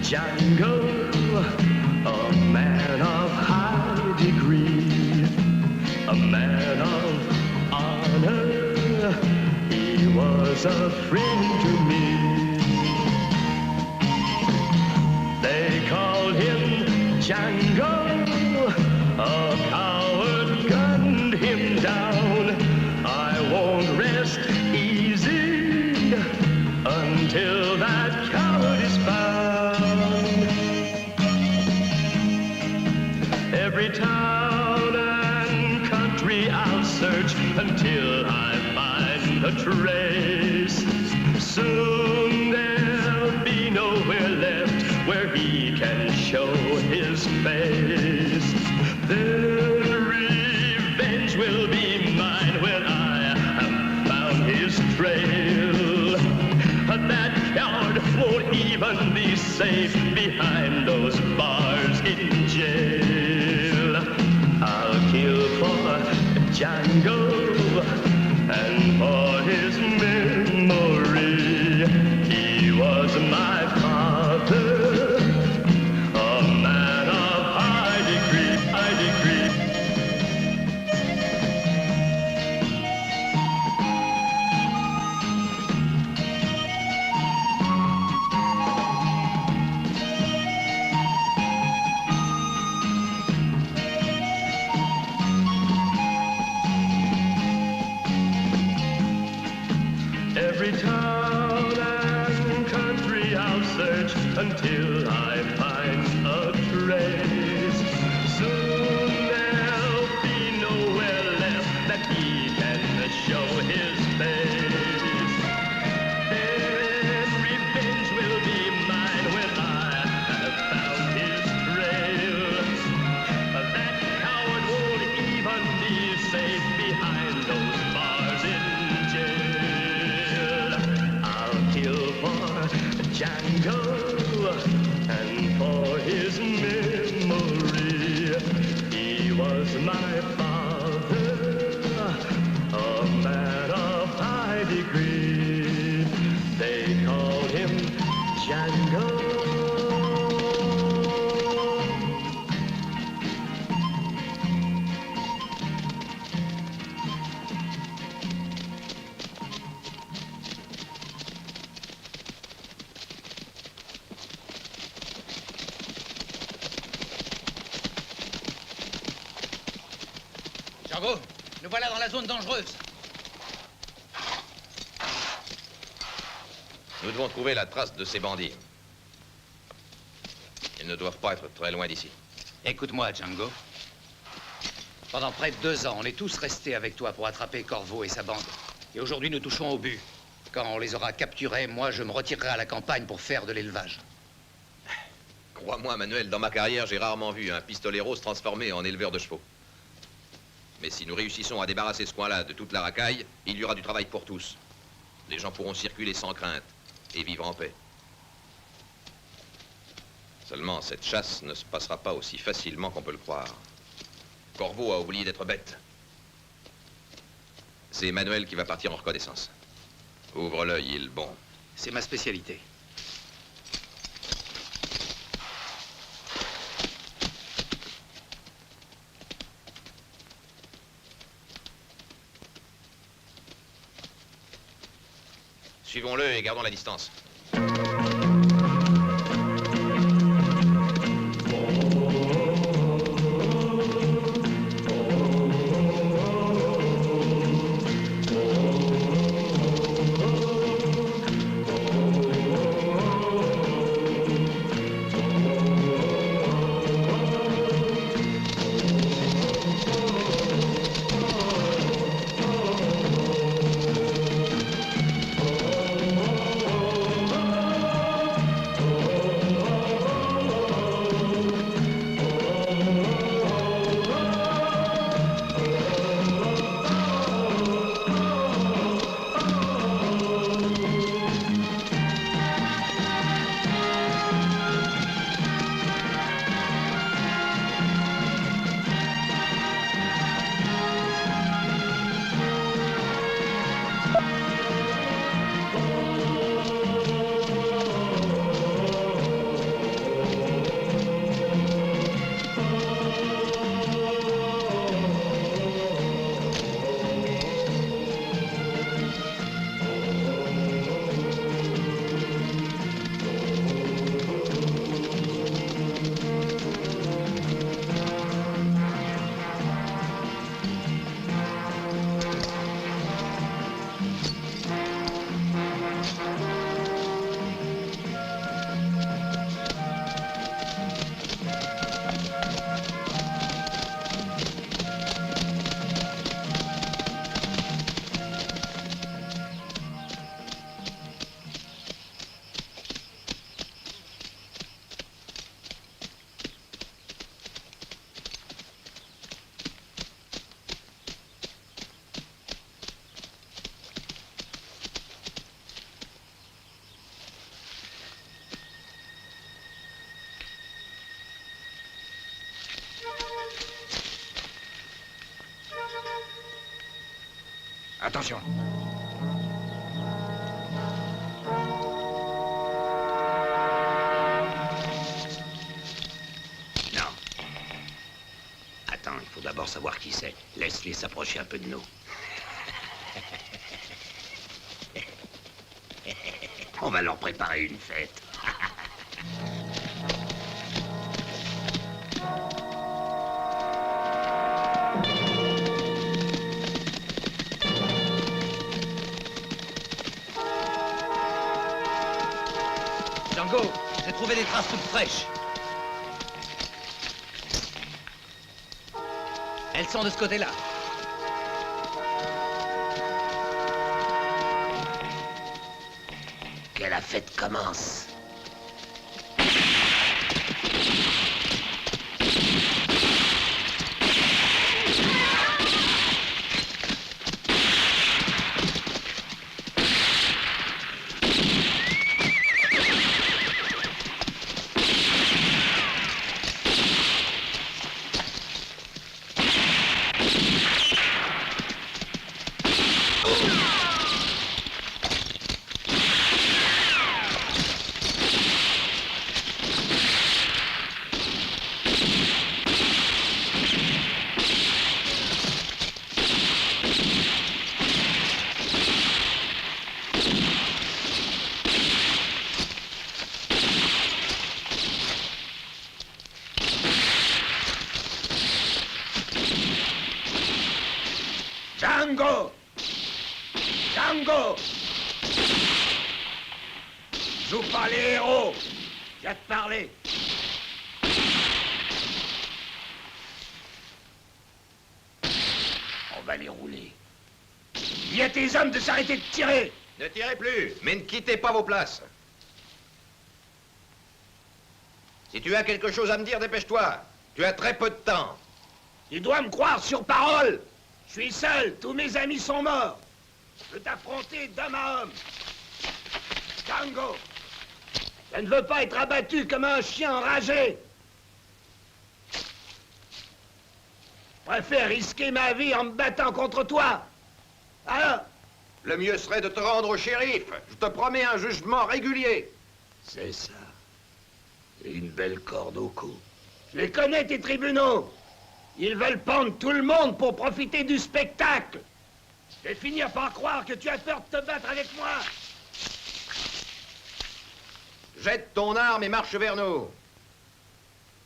Django, a man of high degree, a man of honor, he was a friend to me. They called him Django, a coward gunned him down. I won't rest easy until that coward is found. Every town and country I'll search until I find a trace. Soon there'll be nowhere left where he can show his face. Then revenge will be mine when I have found his trail. That coward won't even be safe behind those bars in jail. I'll kill for Django and for his memory. He was my father, a man of high degree, high degree. Every town and country I'll search until I find a trace. Soon there'll be nowhere left that he can show his face. Then revenge will be mine when I have found his trail. That coward won't even be safe behind those bars in jail. I'll kill for Django and for his memory. He was my father, a man of high degree. They called him Django. Django, nous voilà dans la zone dangereuse. Nous devons trouver la trace de ces bandits. Ils ne doivent pas être très loin d'ici. Écoute-moi, Django. Pendant près de 2 ans, on est tous restés avec toi pour attraper Corvo et sa bande. Et aujourd'hui, nous touchons au but. Quand on les aura capturés, moi, je me retirerai à la campagne pour faire de l'élevage. Crois-moi, Manuel, dans ma carrière, j'ai rarement vu un pistolero se transformer en éleveur de chevaux. Mais si nous réussissons à débarrasser ce coin-là de toute la racaille, il y aura du travail pour tous. Les gens pourront circuler sans crainte et vivre en paix. Seulement, cette chasse ne se passera pas aussi facilement qu'on peut le croire. Corvo a oublié d'être bête. C'est Manuel qui va partir en reconnaissance. Ouvre l'œil, il bon. C'est ma spécialité. Suivons-le et gardons la distance. Attention. Non. Attends, il faut d'abord savoir qui c'est. Laisse-les s'approcher un peu de nous. On va leur préparer une fête. Django, j'ai trouvé des traces toutes fraîches. Elles sont de ce côté-là. Que la fête commence. Django! Django! Joue pas les héros! Viens te parler! On va les rouler. Dis à tes hommes de s'arrêter de tirer! Ne tirez plus, mais ne quittez pas vos places. Si tu as quelque chose à me dire, dépêche-toi. Tu as très peu de temps. Tu dois me croire sur parole! Je suis seul, tous mes amis sont morts. Je veux t'affronter d'homme à homme. Django! Je ne veux pas être abattu comme un chien enragé. Je préfère risquer ma vie en me battant contre toi. Alors, Le mieux serait de te rendre au shérif. Je te promets un jugement régulier. C'est ça. Et une belle corde au cou. je les connais, tes tribunaux. Ils veulent pendre tout le monde pour profiter du spectacle. Je vais finir par croire que tu as peur de te battre avec moi. Jette ton arme et marche vers nous.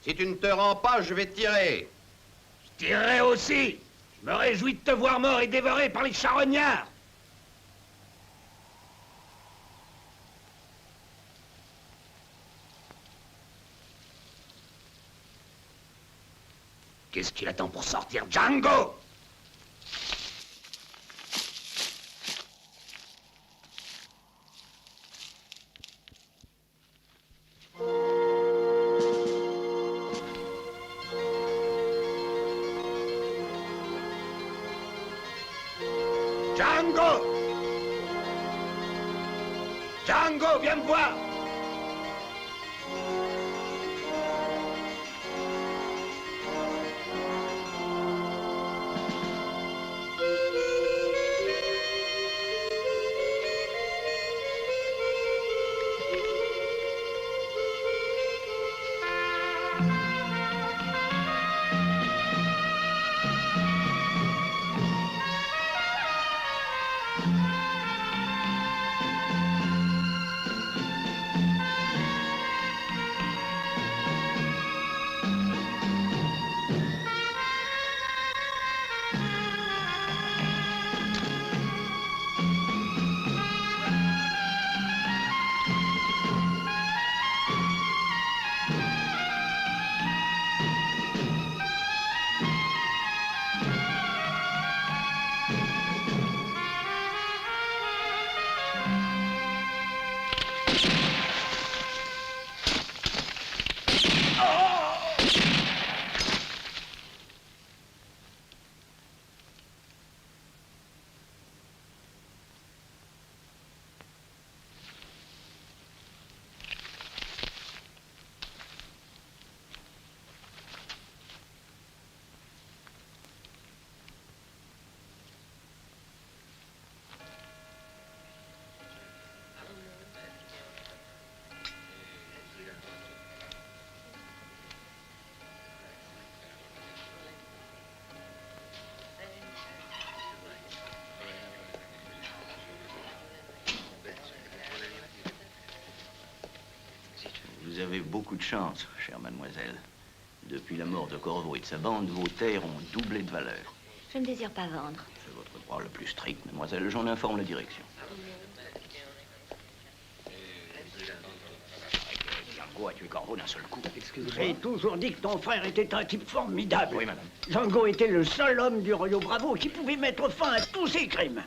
Si tu ne te rends pas, je vais tirer. Je tirerai aussi. Je me réjouis de te voir mort et dévoré par les charognards. Qu'est-ce qu'il attend pour sortir, Django! Django! Django, viens me voir! beaucoup de chance, chère mademoiselle. Depuis la mort de Corvo et de sa bande, vos terres ont doublé de valeur. Je ne désire pas vendre. C'est votre droit le plus strict, mademoiselle. J'en informe la direction. Django a tué Corvo d'un seul coup. Excusez-moi. J'ai toujours dit que ton frère était un type formidable. Oui, madame. Django était le seul homme du Rio Bravo qui pouvait mettre fin à tous ses crimes.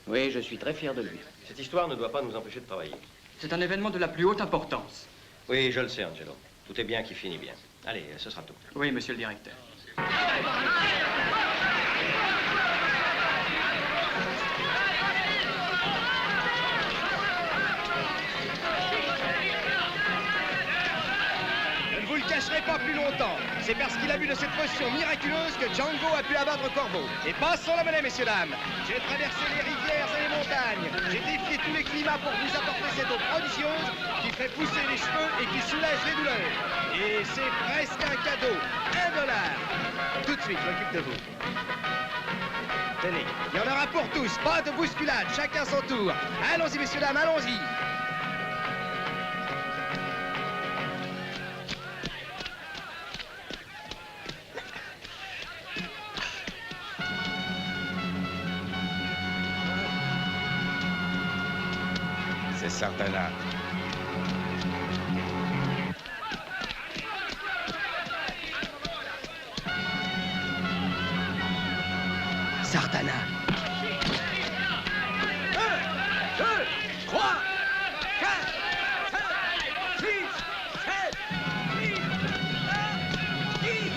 Oui, je suis très fier de lui. Cette histoire ne doit pas nous empêcher de travailler. C'est un événement de la plus haute importance. Oui, je le sais, Angelo. Tout est bien qui finit bien. Allez, ce sera tout. Oui, monsieur le directeur. Je ne vous le cacherai pas plus longtemps. C'est parce qu'il a bu de cette potion miraculeuse que Django a pu abattre Corvo. Et passons la monnaie, messieurs, dames. J'ai traversé les rivières et les montagnes. J'ai défié tous les climats pour vous apporter cette eau prodigieuse qui fait pousser les cheveux et qui soulage les douleurs. Et c'est presque un cadeau. $1. Tout de suite, je m'occupe de vous. Tenez, il y en aura pour tous. Pas de bousculade, chacun son tour. Allons-y, messieurs, dames, allons-y. C'est Sartana. Sartana. 1, 2, 3, 4, 5, 6, 7, 8, 9, 10,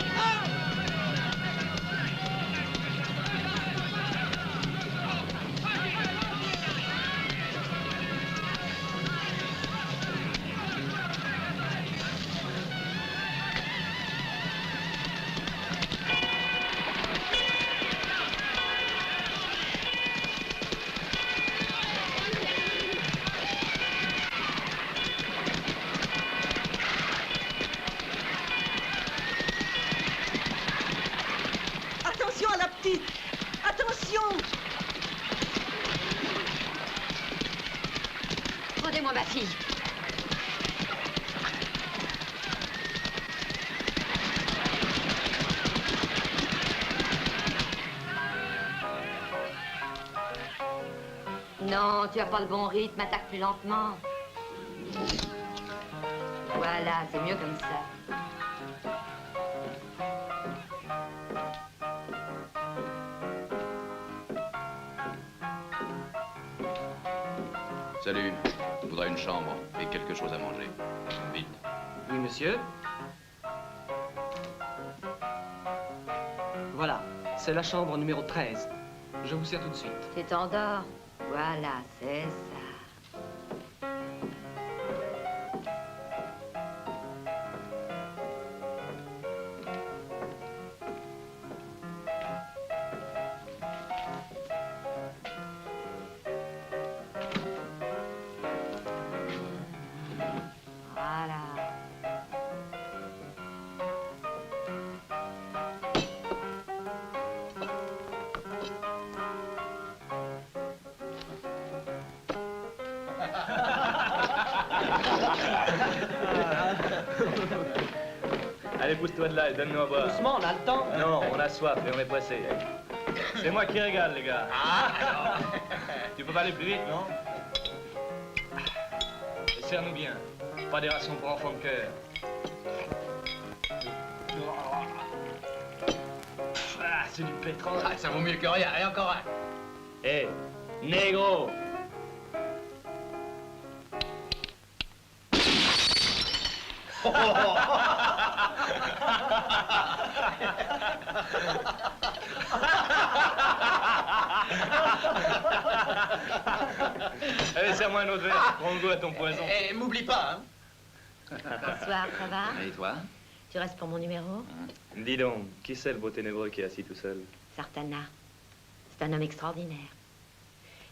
Attention à la petite! Attention! Rendez-moi ma fille. Non, tu as pas le bon rythme, attaque plus lentement. Voilà, c'est mieux comme ça. Salut. Je voudrais une chambre et quelque chose à manger. Vite. Oui, monsieur. Voilà, c'est la chambre numéro 13. Je vous sers tout de suite. Tu t'endors. Voilà, c'est ça. Voilà. Allez, pousse-toi de là et donne-nous à boire. Doucement, on a le temps. Non, on a soif et on est pressé. C'est moi qui régale, les gars. Tu peux pas aller plus vite, non? Et serre-nous bien. Pas des rations pour enfants de cœur. Ah, c'est du pétrole. Ah, ça vaut mieux que rien. Et encore un. Hé, négro! Allez, serre-moi un autre verre. Prends goût à ton poison. Et m'oublie pas, hein. Bonsoir, ça va? Et toi? Tu restes pour mon numéro? Dis donc, qui c'est le beau ténébreux qui est assis tout seul? Sartana. C'est un homme extraordinaire.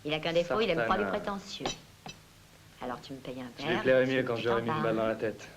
Il a qu'un défaut, il aime pas les prétentieux. Alors tu me payes un Je verre. lui plairais mieux tu quand t'en j'aurais mis une vas. balle dans la tête.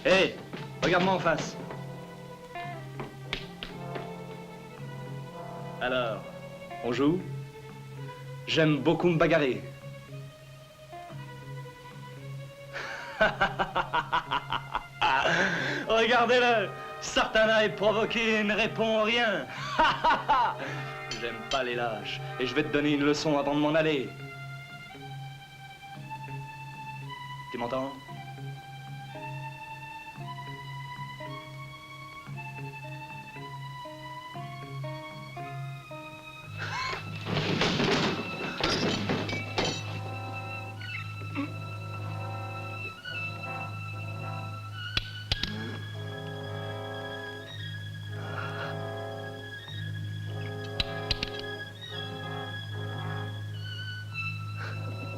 Hé, regarde-moi en face. Alors, on joue? J'aime beaucoup me bagarrer. Regardez-le! Sartana est provoqué et ne répond rien. J'aime pas les lâches. Et je vais te donner une leçon avant de m'en aller. Tu m'entends?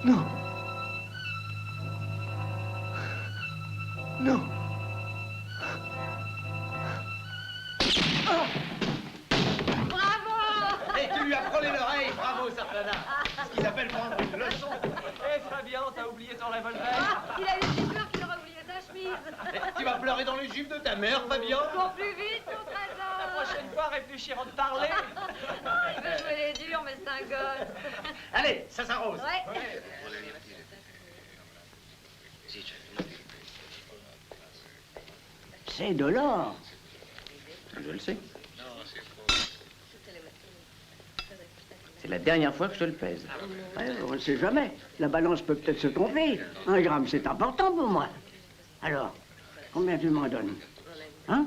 Non. Non. Bravo! Et tu lui as frôlé l'oreille, bravo, Sartana. Ce qu'ils appellent prendre une leçon. Hé, Fabien, t'as oublié ton revolver. Il avait si peur qu'il aurait oublié sa chemise. Tu vas pleurer dans les jupes de ta mère, Fabien. Cours plus vite, mon trésor. La prochaine fois, réfléchis avant de parler. Il veut jouer les durs, mais c'est un gosse. Allez, ça s'arrose. Ouais. C'est de l'or. Je le sais. C'est la dernière fois que je te le pèse. Ouais, on ne sait jamais. La balance peut peut-être se tromper. 1 gramme, c'est important pour moi. Alors, combien tu m'en donnes? Hein?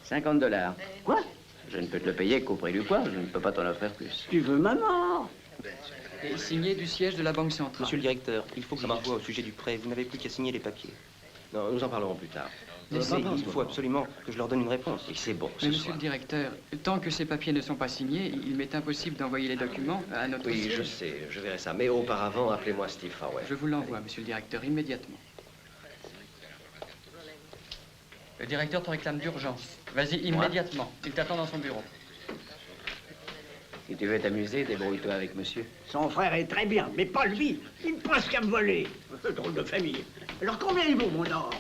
$50. Quoi? Je ne peux te le payer qu'au prix du poids. Je ne peux pas t'en offrir plus. Tu veux ma mort? Et signé du siège de la Banque centrale. Monsieur le directeur, il faut que je m'envoie au sujet du prêt. Vous n'avez plus qu'à signer les papiers. Non, nous en parlerons plus tard. Il faut absolument que je leur donne une réponse. Et c'est bon, Mais monsieur le directeur, tant que ces papiers ne sont pas signés, il m'est impossible d'envoyer les documents à notre Oui, siège. je sais, je verrai ça. Mais auparavant, appelez-moi Steve Farwell. Je vous l'envoie, monsieur le directeur, immédiatement. Le directeur te réclame d'urgence. Vas-y, immédiatement. Il t'attend dans son bureau. Si tu veux t'amuser, débrouille-toi avec monsieur. Son frère est très bien, mais pas lui. Il ne pense qu'à me voler. Drôle de famille. Alors combien il vaut, mon or?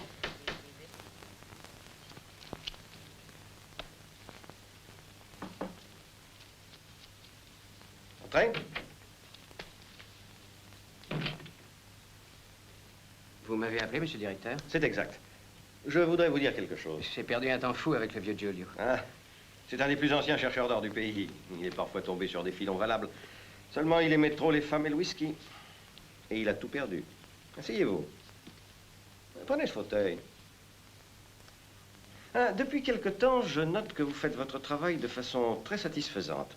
Entrez. Vous m'avez appelé, monsieur le directeur? C'est exact. Je voudrais vous dire quelque chose. J'ai perdu un temps fou avec le vieux Giulio. Ah, c'est un des plus anciens chercheurs d'or du pays. Il est parfois tombé sur des filons valables. Seulement, il aimait trop les femmes et le whisky. Et il a tout perdu. Asseyez-vous. Prenez ce fauteuil. Ah, depuis quelque temps, je note que vous faites votre travail de façon très satisfaisante.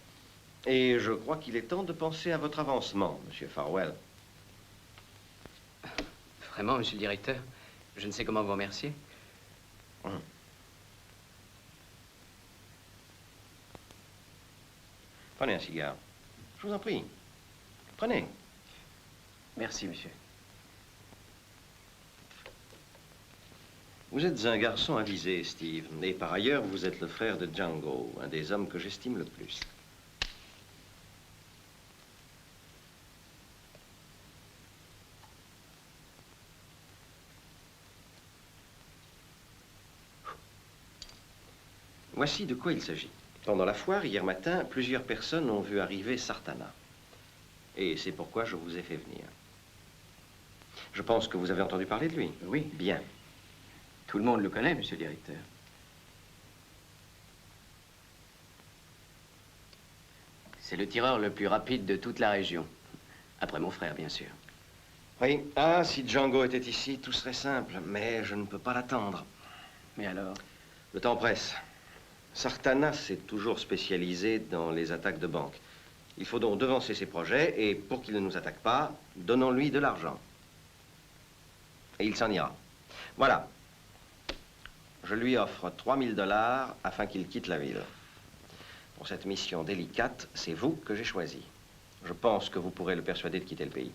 Et je crois qu'il est temps de penser à votre avancement, monsieur Farwell. Vraiment, monsieur le directeur, je ne sais comment vous remercier. Prenez un cigare. Je vous en prie. Prenez. Merci, monsieur. Vous êtes un garçon avisé, Steve. Et par ailleurs, vous êtes le frère de Django, un des hommes que j'estime le plus. Voici de quoi il s'agit. Pendant la foire, hier matin, plusieurs personnes ont vu arriver Sartana. Et c'est pourquoi je vous ai fait venir. Je pense que vous avez entendu parler de lui. Oui. Bien. Tout le monde le connaît, monsieur le directeur. C'est le tireur le plus rapide de toute la région. Après mon frère, bien sûr. Oui. Ah, si Django était ici, tout serait simple. Mais je ne peux pas l'attendre. Mais alors? Le temps presse. Sartana s'est toujours spécialisé dans les attaques de banque. Il faut donc devancer ses projets et, pour qu'il ne nous attaque pas, donnons-lui de l'argent. Et il s'en ira. Voilà. Je lui offre $3000 afin qu'il quitte la ville. Pour cette mission délicate, c'est vous que j'ai choisi. Je pense que vous pourrez le persuader de quitter le pays.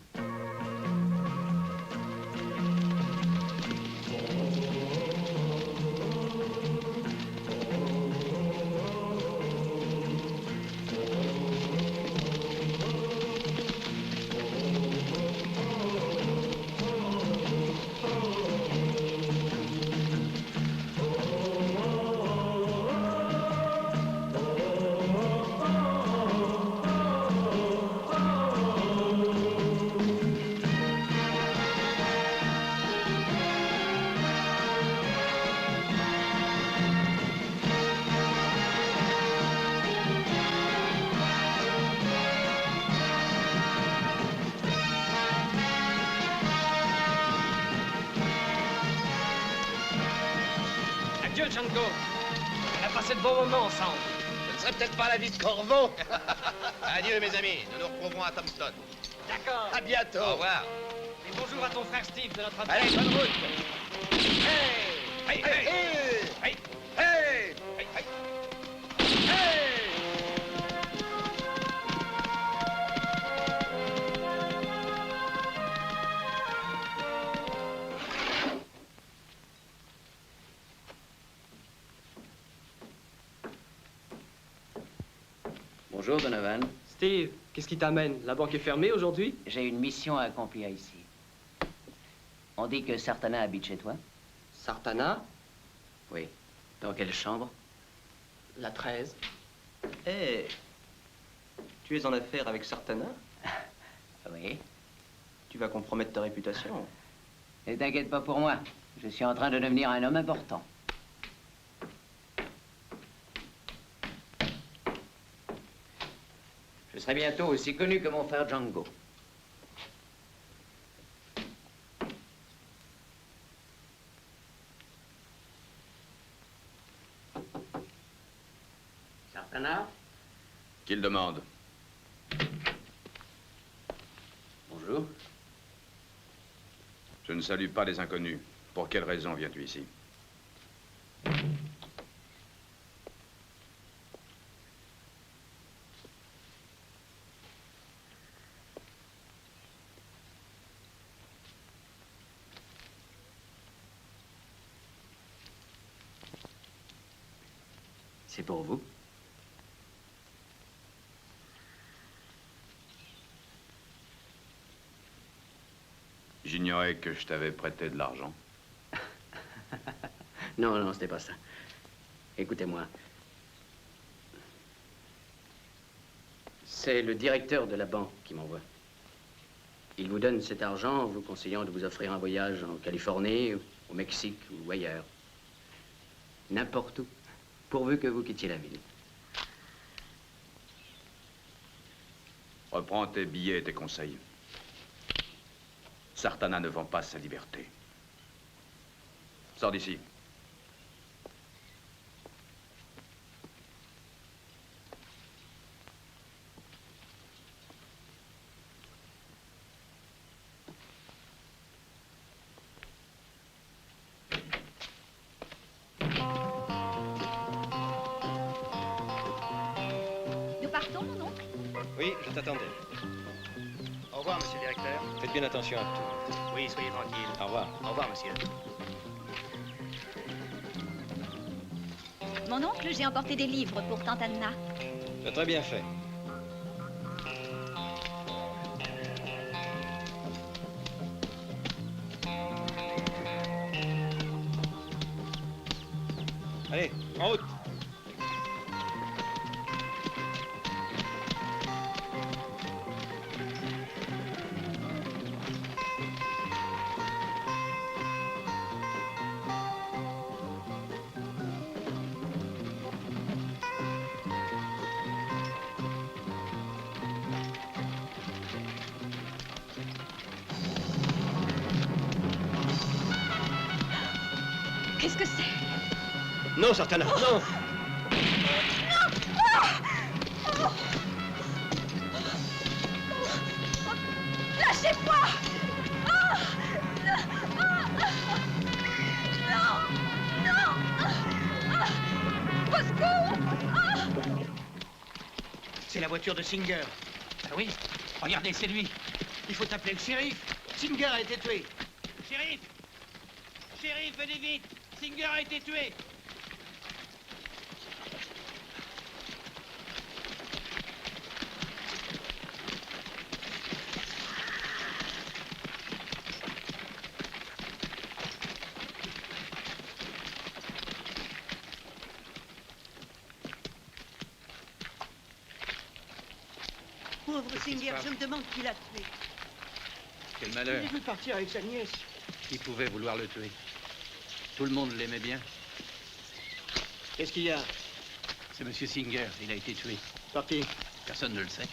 Django. On a passé de bons moments ensemble. Ce ne serait peut-être pas la vie de Corvo. Adieu, mes amis. Nous nous retrouverons à Tombstone. D'accord. À bientôt. Au revoir. Et bonjour à ton frère Steve de notre Allez, bonne route. Hey! Hey, hey, hey, hey, hey, hey, hey. Bonjour, Donovan. Steve, qu'est-ce qui t'amène? La banque est fermée aujourd'hui? J'ai une mission à accomplir ici. On dit que Sartana habite chez toi? Sartana? Oui. Dans quelle chambre? La 13. Eh, tu es en affaire avec Sartana? Oui. Tu vas compromettre ta réputation. Ne t'inquiète pas pour moi. Je suis en train de devenir un homme important. Je serai bientôt aussi connu que mon frère Django. Sartana? Qu'il demande. Bonjour. Je ne salue pas les inconnus. Pour quelle raison viens-tu ici? C'est pour vous. J'ignorais que je t'avais prêté de l'argent. Non, non, c'était pas ça. Écoutez-moi. C'est le directeur de la banque qui m'envoie. Il vous donne cet argent en vous conseillant de vous offrir un voyage en Californie, au Mexique ou ailleurs. N'importe où, pourvu que vous quittiez la ville. Reprends tes billets et tes conseils. Sartana ne vend pas sa liberté. Sors d'ici. Nous partons, mon oncle? Oui, je t'attendais. Au revoir, monsieur le directeur. Faites bien attention à tout. Oui, soyez tranquille. Au revoir. Au revoir, monsieur. Mon oncle, j'ai emporté des livres pour tante Anna. Tu as très bien fait. Allez, en route. Qu'est-ce que c'est? Non, Sartana, non! Lâchez-moi! Au secours! C'est la voiture de Singer. Ah oui, regardez, c'est lui. Il faut appeler le shérif. Singer a été tué. Shérif! Shérif, venez vite! Singer a été tué! Pauvre Singer, je me demande qui l'a tué. Quel Je malheur. l'ai vu partir avec sa nièce. Qui pouvait vouloir le tuer? Tout le monde l'aimait bien. Qu'est-ce qu'il y a? C'est Monsieur Singer, il a été tué. Par qui? Personne ne le sait.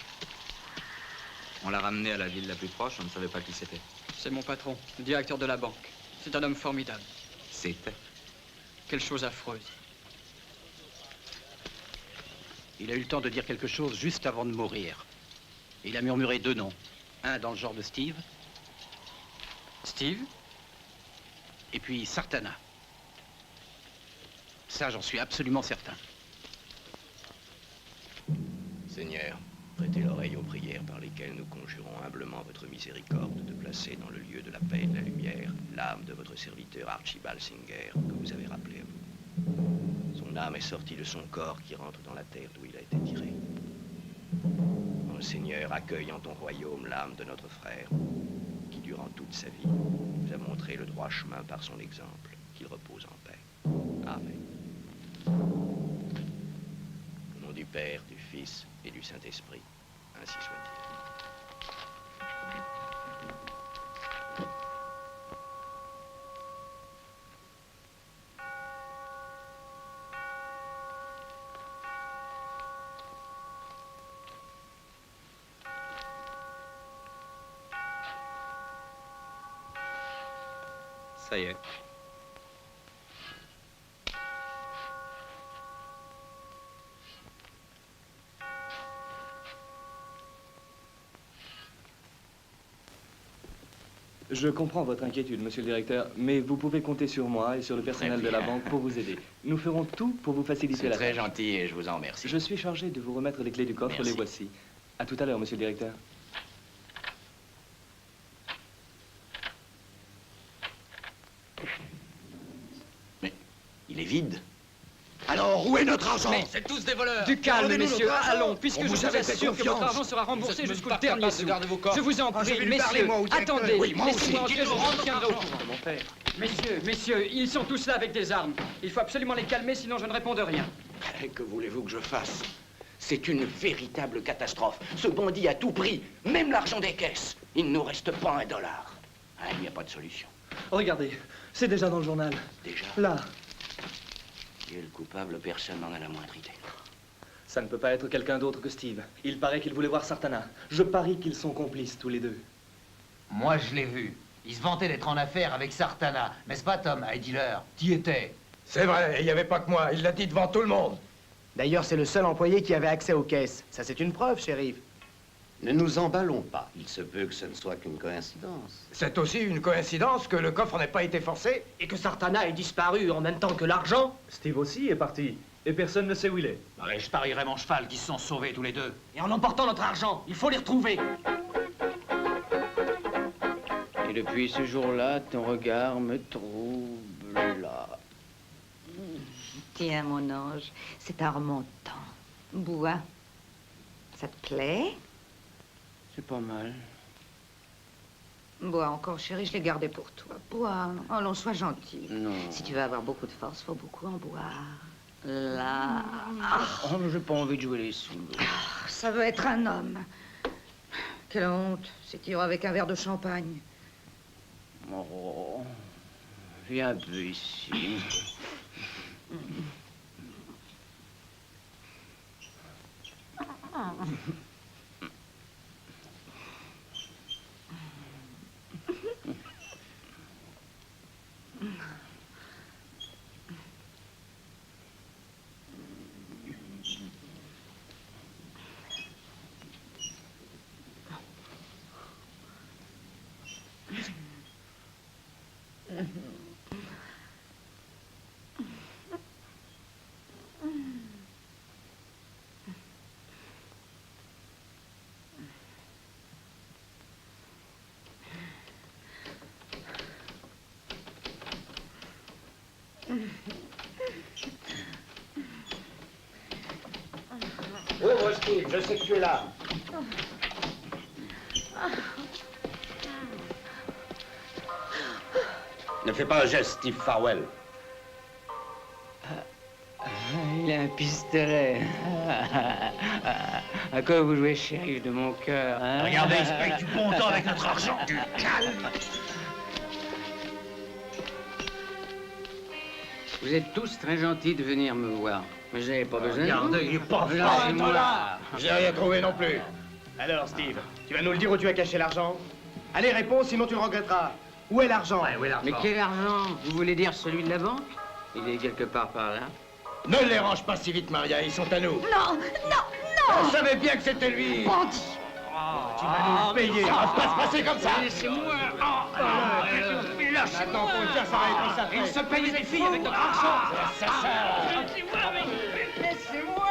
On l'a ramené à la ville la plus proche, on ne savait pas qui c'était. C'est mon patron, le directeur de la banque. C'est un homme formidable. C'était. Quelle chose affreuse. Il a eu le temps de dire quelque chose juste avant de mourir. Il a murmuré 2 noms. Un dans le genre de Steve. Steve? Et puis Sartana. Ça, j'en suis absolument certain. Seigneur, prêtez l'oreille aux prières par lesquelles nous conjurons humblement votre miséricorde de placer dans le lieu de la paix et de la lumière l'âme de votre serviteur Archibald Singer, que vous avez rappelé à vous. Son âme est sortie de son corps qui rentre dans la terre d'où il a été tiré. Oh, Seigneur, accueille en ton royaume l'âme de notre frère, qui durant toute sa vie nous a montré le droit chemin par son exemple, qu'il repose en paix. Amen. Au nom du Père, du Fils et du Saint-Esprit, ainsi soit-il. Ça y est. Je comprends votre inquiétude, monsieur le directeur, mais vous pouvez compter sur moi et sur le personnel de la banque pour vous aider. Nous ferons tout pour vous faciliter la tâche. C'est très gentil et je vous en remercie. Je suis chargé de vous remettre les clés du coffre, Merci. les voici. À tout à l'heure, monsieur le directeur. Il est vide. Alors, où est notre argent? Mais c'est tous des voleurs. Du calme, Rendez-nous messieurs, notre argent. allons, puisque On je vous vous avait fait assure que votre confiance. argent sera remboursé Vous êtes jusqu'au même pas dernier capable de sou. garder vos corps. Je vous en Ah, je vais prie, lui parler, messieurs, moi, au directeur. attendez, Oui, moi aussi. laissez-moi entrer, je Dites-le, vous rendre tiendrai au l'argent. courant. Mon père. Messieurs, ils sont tous là avec des armes. Il faut absolument les calmer, sinon je ne réponds de rien. Que voulez-vous que je fasse? C'est une véritable catastrophe. Ce bandit a tout pris, même l'argent des caisses. Il ne nous reste pas $1. Ah, il n'y a pas de solution. Regardez, c'est déjà dans le journal. Déjà? Là. Qui est le coupable? Personne n'en a la moindre idée. Ça ne peut pas être quelqu'un d'autre que Steve. Il paraît qu'il voulait voir Sartana. Je parie qu'ils sont complices, tous les deux. Moi, je l'ai vu. Il se vantait d'être en affaire avec Sartana. N'est-ce pas, Tom, Heidler? T'y étais. C'est vrai, il n'y avait pas que moi. Il l'a dit devant tout le monde. D'ailleurs, c'est le seul employé qui avait accès aux caisses. Ça, c'est une preuve, shérif. Ne nous emballons pas. Il se peut que ce ne soit qu'une coïncidence. C'est aussi une coïncidence que le coffre n'ait pas été forcé. Et que Sartana ait disparu en même temps que l'argent. Steve aussi est parti. Et personne ne sait où il est. Ouais, je parierais mon cheval qu'ils se sont sauvés tous les deux. Et en emportant notre argent, il faut les retrouver. Et depuis ce jour-là, ton regard me trouble là. Tiens, mon ange, c'est un remontant. Bois. Ça te plaît? C'est pas mal. Bois encore, chérie, je l'ai gardé pour toi. Bois. Allons, sois gentil. Non. Si tu veux avoir beaucoup de force, faut beaucoup en boire. Là. Oh, j'ai pas envie de jouer les sous. Ça veut être un homme. Quelle honte. C'est tiré avec un verre de champagne. Oh, viens un peu ici. Ouvre, Steve, je sais que tu es là. Ne fais pas un geste, Steve Farwell. Il a un pistolet. À quoi vous jouez, shérif de mon cœur, hein? Regardez, il se paye du bon temps avec notre argent. Du calme. Vous êtes tous très gentils de venir me voir. Mais j'avais pas besoin de vous. Regardez, il est pas Laissez-moi. là. J'ai rien trouvé non plus. Alors, Steve, tu vas nous le dire où tu as caché l'argent? Allez, réponds, sinon tu le regretteras. Où est l'argent? Mais quel argent? Vous voulez dire celui de la banque? Il est quelque part par là. Ne les range pas si vite, Maria, ils sont à nous. Non, non, non. On savait bien que c'était lui. Bandit. Tu vas nous payer. Ça va pas se passer comme ça. Laissez-moi. Maintenant qu'on le tient, ça va être ça. Il se paye des filles avec notre argent. C'est ça. Laissez-moi.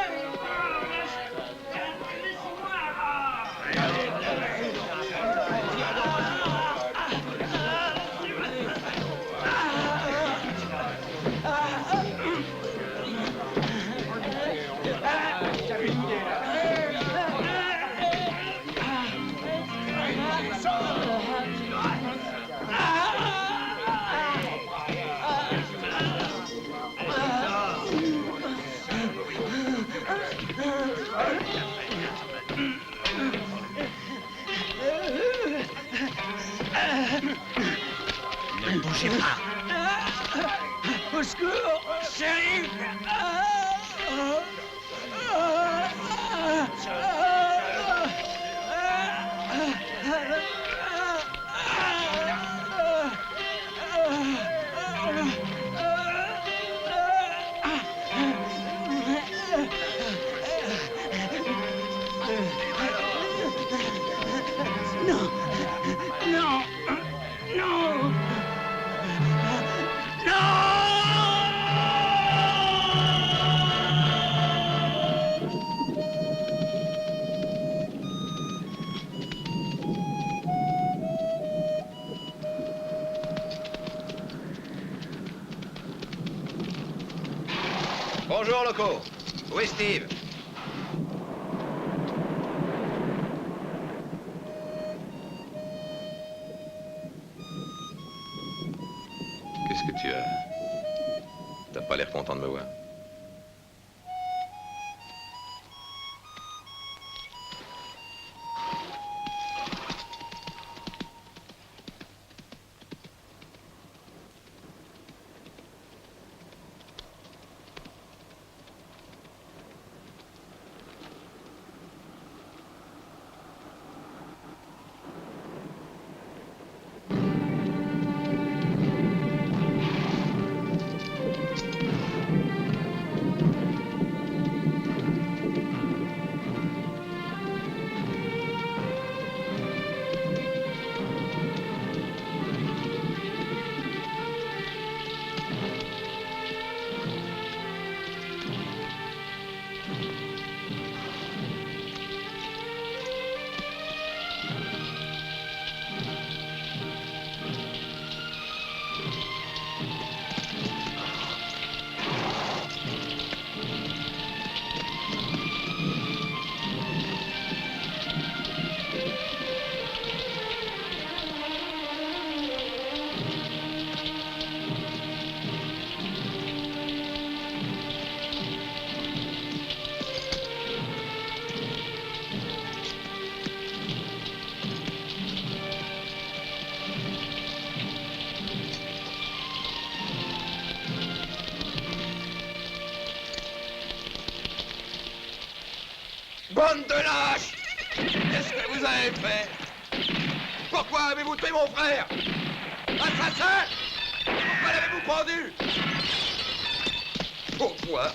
Ne bougez pas. Au secours, chérie. Non, non, non. Bonjour, locaux. Où est Steve? Qu'est-ce que tu as? T'as pas l'air content de me voir. Bande de lâches! Qu'est-ce que vous avez fait? Pourquoi avez-vous tué mon frère? Assassin! Pourquoi l'avez-vous pendu? Pourquoi?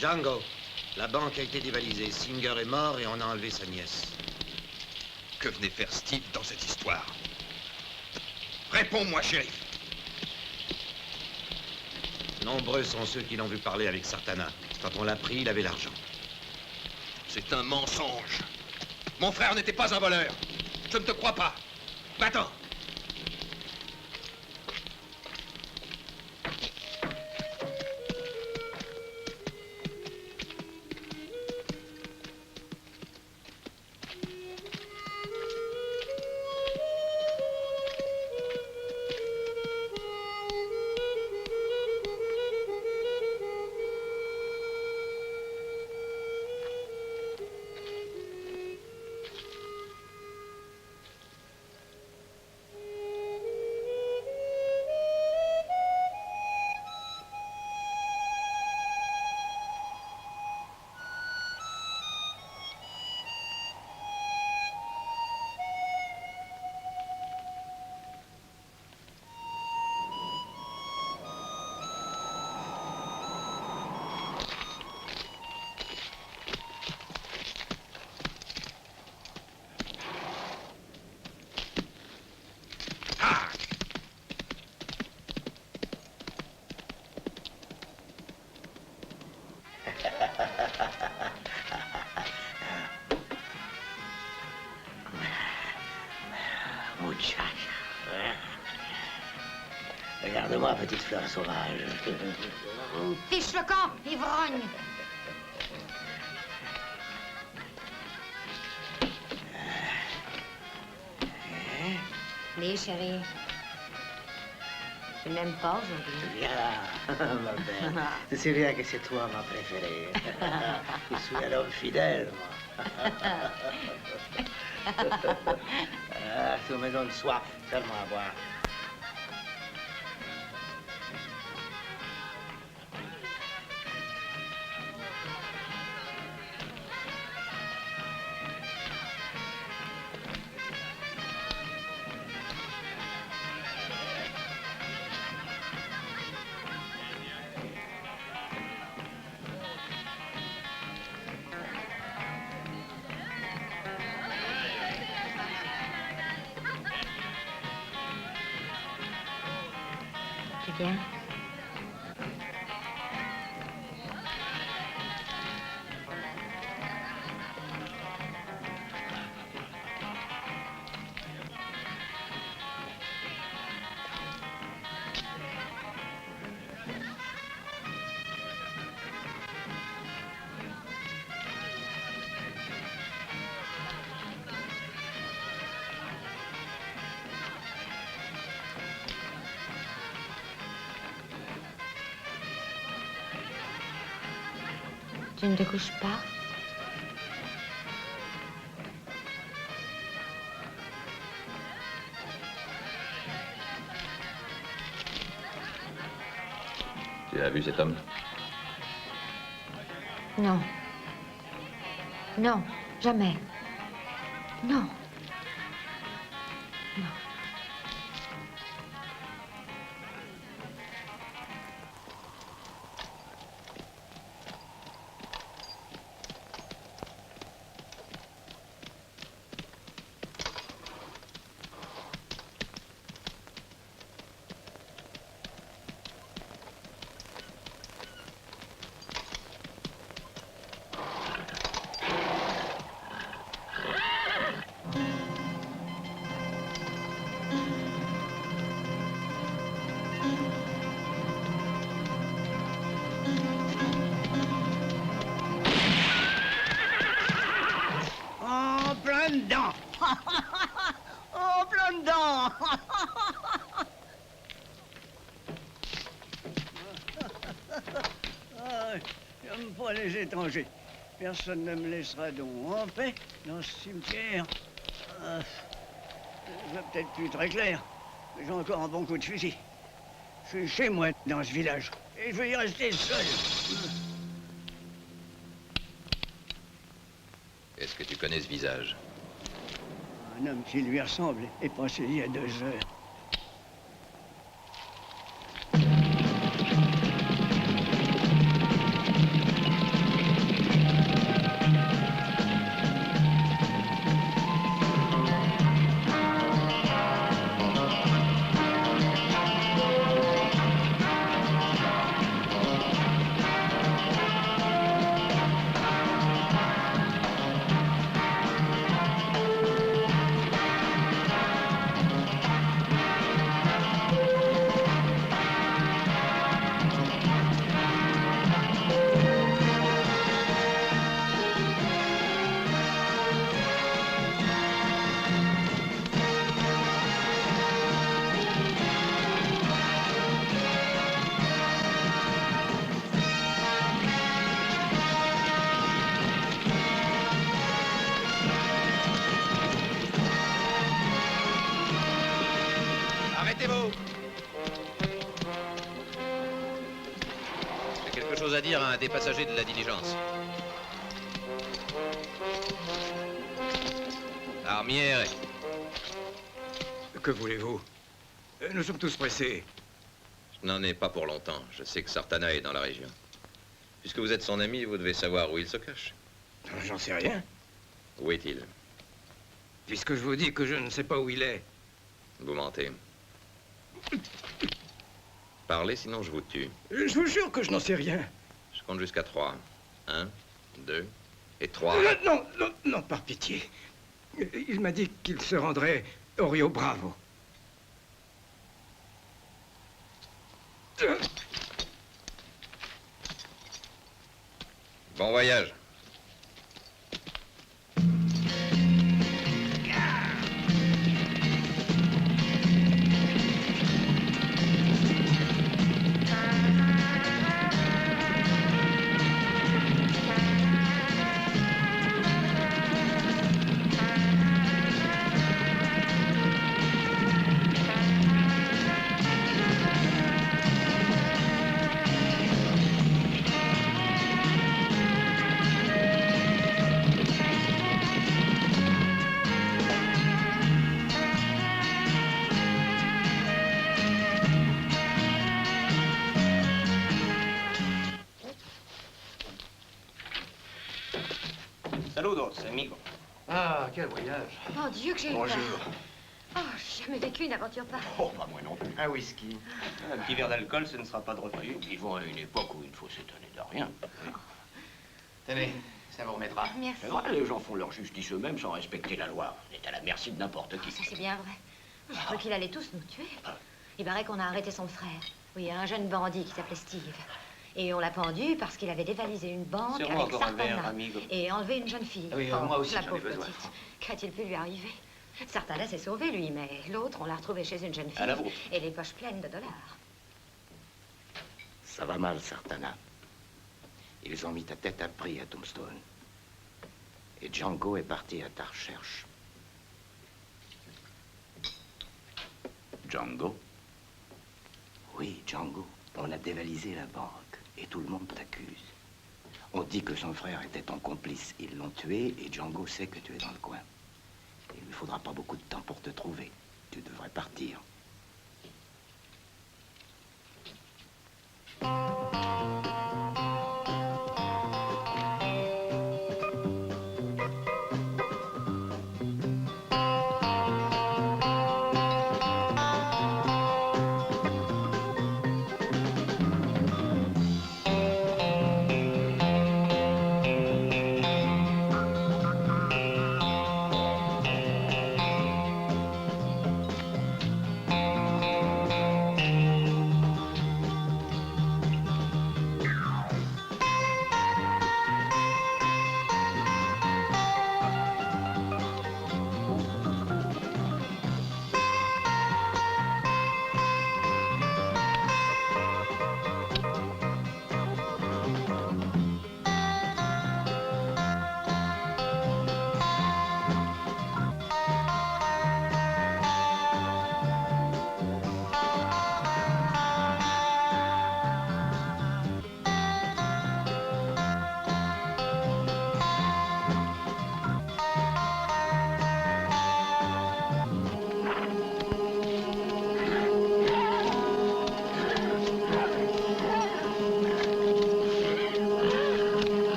Django, la banque a été dévalisée. Singer est mort et on a enlevé sa nièce. Que venait faire Steve dans cette histoire? Réponds-moi, shérif. Nombreux sont ceux qui l'ont vu parler avec Sartana. Quand on l'a pris, il avait l'argent. C'est un mensonge. Mon frère n'était pas un voleur. Je ne te crois pas. Va-t'en. Regarde-moi, petite fleur sauvage. Fiche le camp, ivrogne. Allez, chérie. Tu ne m'aimes pas aujourd'hui? Viens là, ma belle. Tu sais bien que c'est toi ma préférée. Je suis un homme fidèle, moi. Ah, tu me donnes soif, tellement à boire. Tu viens? Tu ne te couches pas? Tu as vu cet homme? Non. Non, jamais. Non. Non. En plein dedans. En plein dedans. Ah, j'aime pas les étrangers. Personne ne me laissera donc en paix dans ce cimetière. C'est peut-être plus très clair, mais j'ai encore un bon coup de fusil. Je suis chez moi dans ce village et je veux y rester seul. Est-ce que tu connais ce visage? Un homme qui lui ressemble est passé il y a 2 heures. Arrêtez-vous! J'ai quelque chose à dire à un des passagers de la diligence. Armière. Que voulez-vous? Nous sommes tous pressés. Je n'en ai pas pour longtemps. Je sais que Sartana est dans la région. Puisque vous êtes son ami, vous devez savoir où il se cache. J'en sais rien. Où est-il? Puisque je vous dis que je ne sais pas où il est. Vous mentez. Parlez, sinon je vous tue. Je vous jure que je n'en sais rien. Je compte jusqu'à 3. 1, 2 et 3. Non, non, non, par pitié. Il m'a dit qu'il se rendrait Orio, bravo. Bon voyage. Saludos, amigo. Ah, quel voyage. Oh Dieu, que j'ai eu peur. Bonjour. Oh, j'ai jamais vécu une aventure pareille. Oh, pas moi non plus. Un whisky. Un petit verre d'alcool, ce ne sera pas de refus. Nous vivons à une époque où il faut s'étonner de rien. Tenez, ça vous remettra. Merci. C'est vrai, les gens font leur justice eux-mêmes sans respecter la loi. On est à la merci de n'importe qui. Ça, c'est bien vrai. J'ai cru qu'il allait tous nous tuer. Il paraît qu'on a arrêté son frère. Oui, un jeune bandit qui s'appelait Steve. Et on l'a pendu parce qu'il avait dévalisé une banque Serre-moi avec encore un verre, Sartana amigo. et enlevé une jeune fille. Oui, Oh, moi aussi, la j'en ai pauvre besoin. petite. Qu'a-t-il pu lui arriver? Sartana s'est sauvé, lui, mais l'autre, on l'a retrouvé chez une jeune fille. À la vôtre. Et les poches pleines de dollars. Ça va mal, Sartana. Ils ont mis ta tête à prix à Tombstone. Et Django est parti à ta recherche. Django? Oui, Django. On a dévalisé la banque et tout le monde t'accuse. On dit que son frère était ton complice. Ils l'ont tué et Django sait que tu es dans le coin. Il lui faudra pas beaucoup de temps pour te trouver. Tu devrais partir.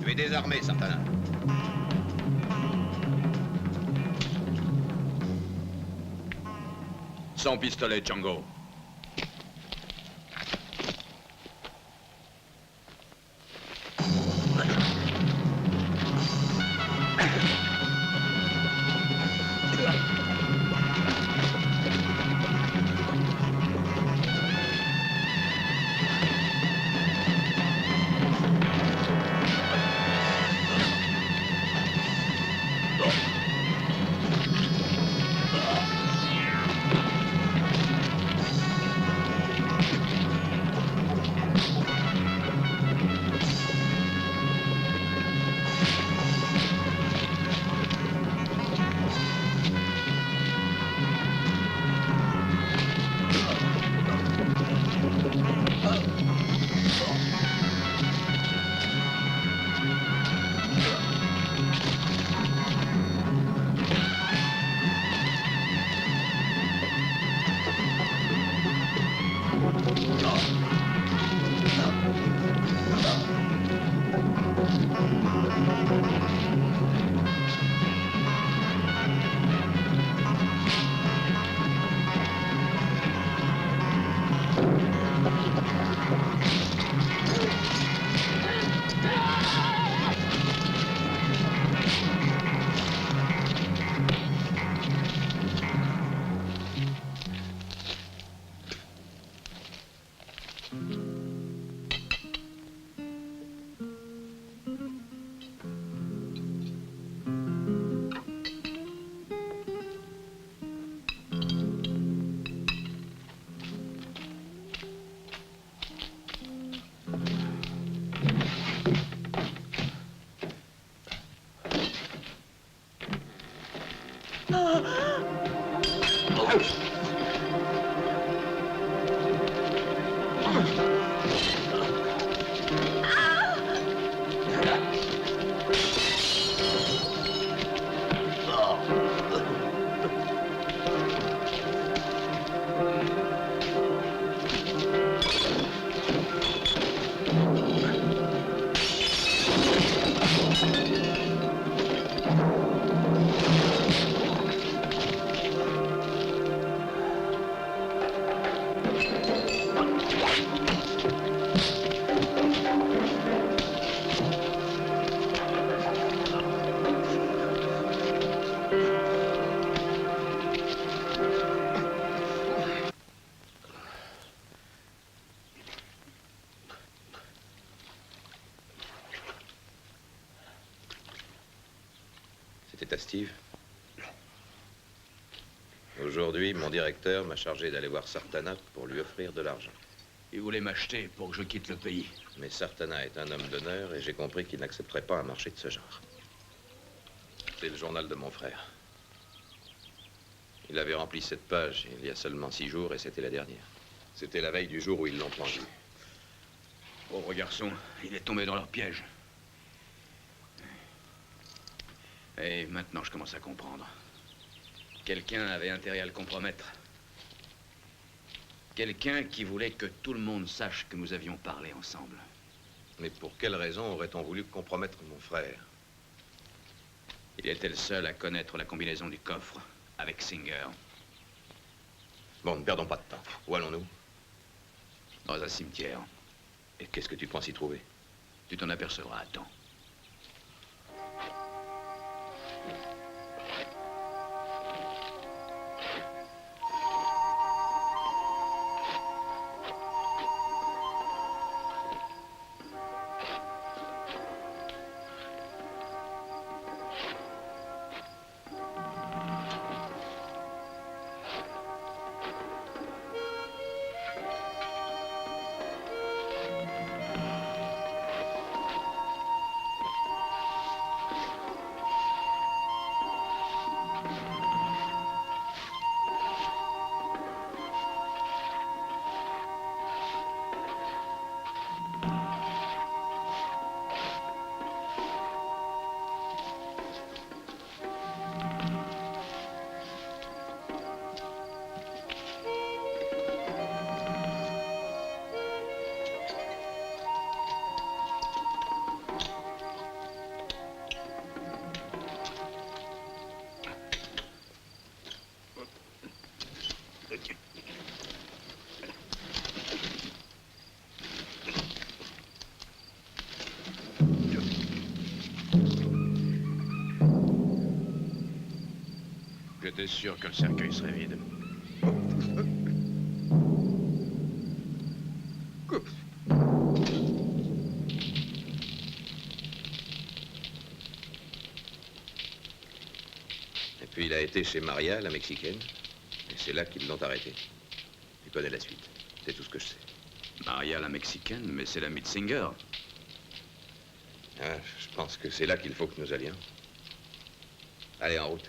Tu es désarmé, Sartana. Sans pistolet, Django. C'était à Steve. Aujourd'hui, mon directeur m'a chargé d'aller voir Sartana pour lui offrir de l'argent. Il voulait m'acheter pour que je quitte le pays. Mais Sartana est un homme d'honneur et j'ai compris qu'il n'accepterait pas un marché de ce genre. C'est le journal de mon frère. Il avait rempli cette page il y a seulement 6 jours et c'était la dernière. C'était la veille du jour où ils l'ont pendu. Pauvre garçon, il est tombé dans leur piège. Et maintenant, je commence à comprendre. Quelqu'un avait intérêt à le compromettre. Quelqu'un qui voulait que tout le monde sache que nous avions parlé ensemble. Mais pour quelle raison aurait-on voulu compromettre mon frère? Il était le seul à connaître la combinaison du coffre avec Singer. Bon, ne perdons pas de temps. Où allons-nous? Dans un cimetière. Et qu'est-ce que tu penses y trouver? Tu t'en apercevras à temps. J'étais sûr que le cercueil serait vide. Et puis il a été chez Maria, la Mexicaine, et c'est là qu'ils l'ont arrêté. Tu connais la suite, c'est tout ce que je sais. Maria, la Mexicaine, mais c'est l'amie de Singer. Ah, je pense que c'est là qu'il faut que nous allions. Allez, en route.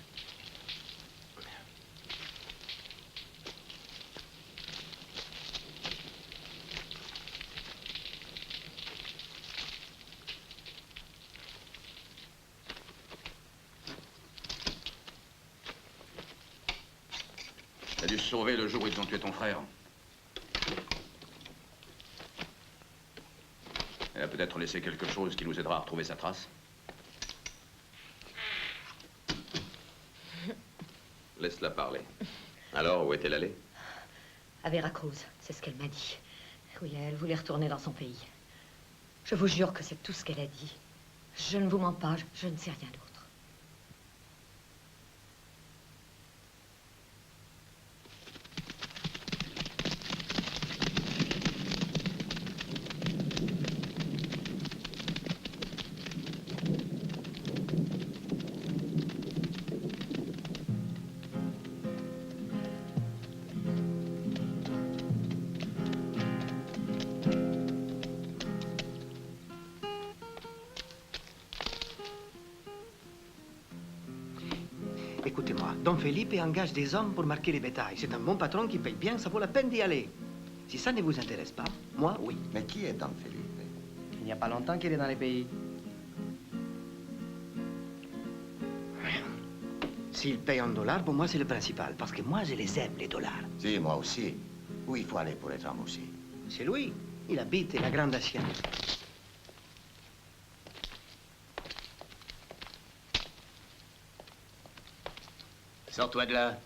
T'as dû se sauver le jour où ils ont tué ton frère. Elle a peut-être laissé quelque chose qui nous aidera à retrouver sa trace. Laisse-la parler. Alors, où est-elle allée? À Veracruz, c'est ce qu'elle m'a dit. Oui, elle voulait retourner dans son pays. Je vous jure que c'est tout ce qu'elle a dit. Je ne vous mens pas, je ne sais rien d'autre. Écoutez-moi, Don Felipe engage des hommes pour marquer les bétails. C'est un bon patron qui paye bien, ça vaut la peine d'y aller. Si ça ne vous intéresse pas, moi, oui. Mais qui est Don Felipe? Il n'y a pas longtemps qu'il est dans les pays. S'il paye en dollars, pour moi, c'est le principal. Parce que moi, je les aime, les dollars. Si, moi aussi. Où il faut aller pour être embauché? C'est lui. Il habite la Grande Hacienda. Sors-toi de là.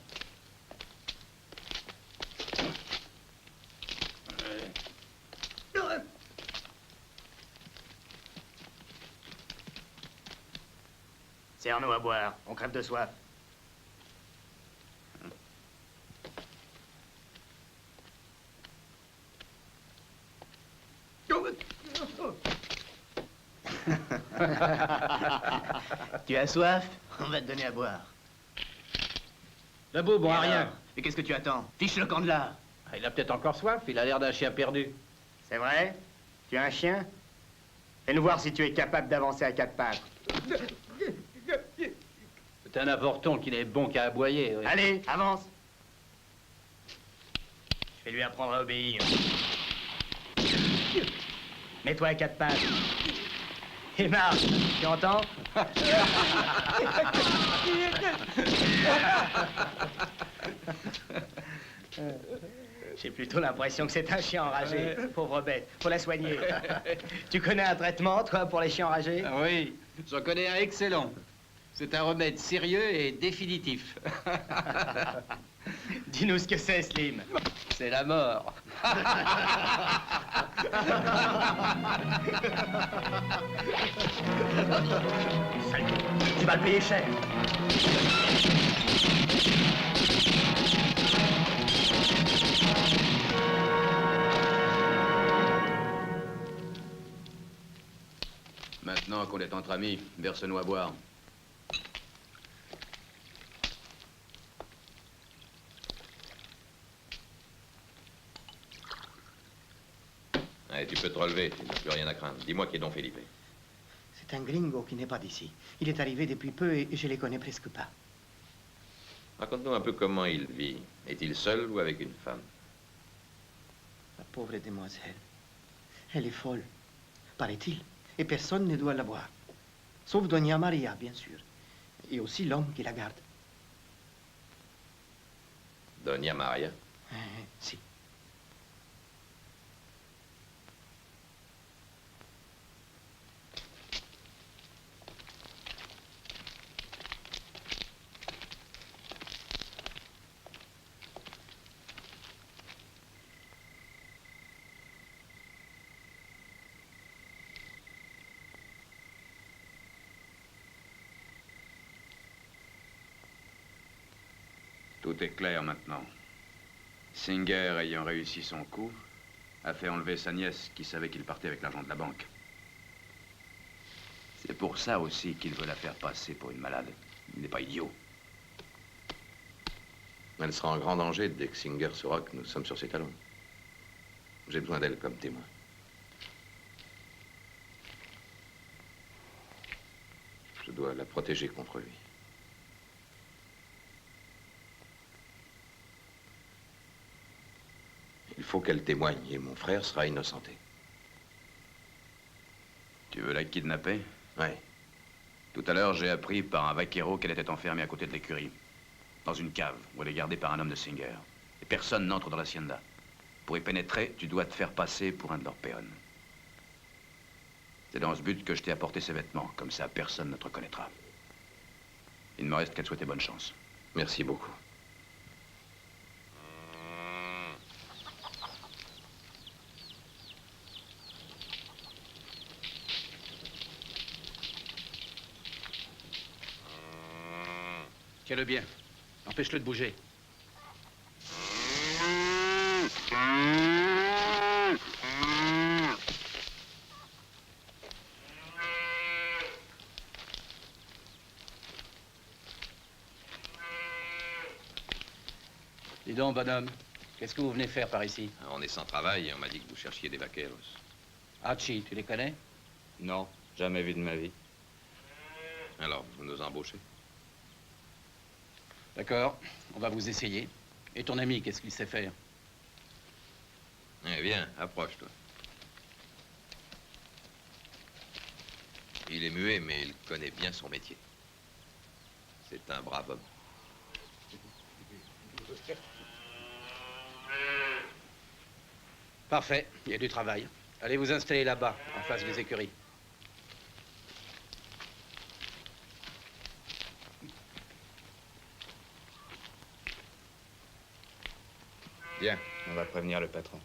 Serre-nous à boire. On crève de soif. Tu as soif? On va te donner à boire. Debout, bon à rien. Mais qu'est-ce que tu attends? Fiche le camp de là. Il a peut-être encore soif, il a l'air d'un chien perdu. C'est vrai? Tu as un chien? Fais-nous voir si tu es capable d'avancer à quatre pattes. C'est un avorton qui n'est bon qu'à aboyer. Oui. Allez, avance. Je vais lui apprendre à obéir. Mets-toi à quatre pattes. Et marche, tu entends? J'ai plutôt l'impression que c'est un chien enragé. Pauvre bête, faut la soigner. Tu connais un traitement, toi, pour les chiens enragés? Oui, j'en connais un excellent. C'est un remède sérieux et définitif. Dis-nous ce que c'est, Slim. C'est la mort. Tu vas le payer cher. Maintenant qu'on est entre amis, verse-nous à boire. Allez, tu peux te relever, tu n'as plus rien à craindre. Dis-moi qui est Don Felipe. C'est un gringo qui n'est pas d'ici. Il est arrivé depuis peu et je les connais presque pas. Raconte-nous un peu comment il vit. Est-il seul ou avec une femme? La pauvre demoiselle. Elle est folle, paraît-il. Et personne ne doit la voir. Sauf Doña Maria, bien sûr. Et aussi l'homme qui la garde. Doña Maria? Si. Tout est clair maintenant. Singer, ayant réussi son coup, a fait enlever sa nièce qui savait qu'il partait avec l'argent de la banque. C'est pour ça aussi qu'il veut la faire passer pour une malade. Il n'est pas idiot. Elle sera en grand danger dès que Singer saura que nous sommes sur ses talons. J'ai besoin d'elle comme témoin. Je dois la protéger contre lui. Il faut qu'elle témoigne et mon frère sera innocenté. Tu veux la kidnapper? Oui. Tout à l'heure, j'ai appris par un vaquero qu'elle était enfermée à côté de l'écurie, dans une cave où elle est gardée par un homme de Singer. Et personne n'entre dans l'hacienda. Pour y pénétrer, tu dois te faire passer pour un de leurs péons. C'est dans ce but que je t'ai apporté ces vêtements. Comme ça, personne ne te reconnaîtra. Il ne me reste qu'à te souhaiter bonne chance. Merci beaucoup. Tiens-le bien. Empêche-le de bouger. Dis donc, bonhomme, qu'est-ce que vous venez faire par ici? On est sans travail et on m'a dit que vous cherchiez des vaqueros. Hachi, tu les connais? Non, jamais vu de ma vie. Alors, vous nous embauchez? D'accord, on va vous essayer. Et ton ami, qu'est-ce qu'il sait faire? Eh bien, approche-toi. Il est muet, mais il connaît bien son métier. C'est un brave homme. Parfait, il y a du travail. Allez vous installer là-bas, en face des écuries. Bien, on va prévenir le patron.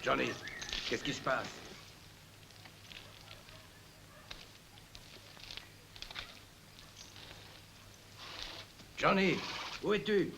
Johnny, qu'est-ce qui se passe? Johnny, où es-tu?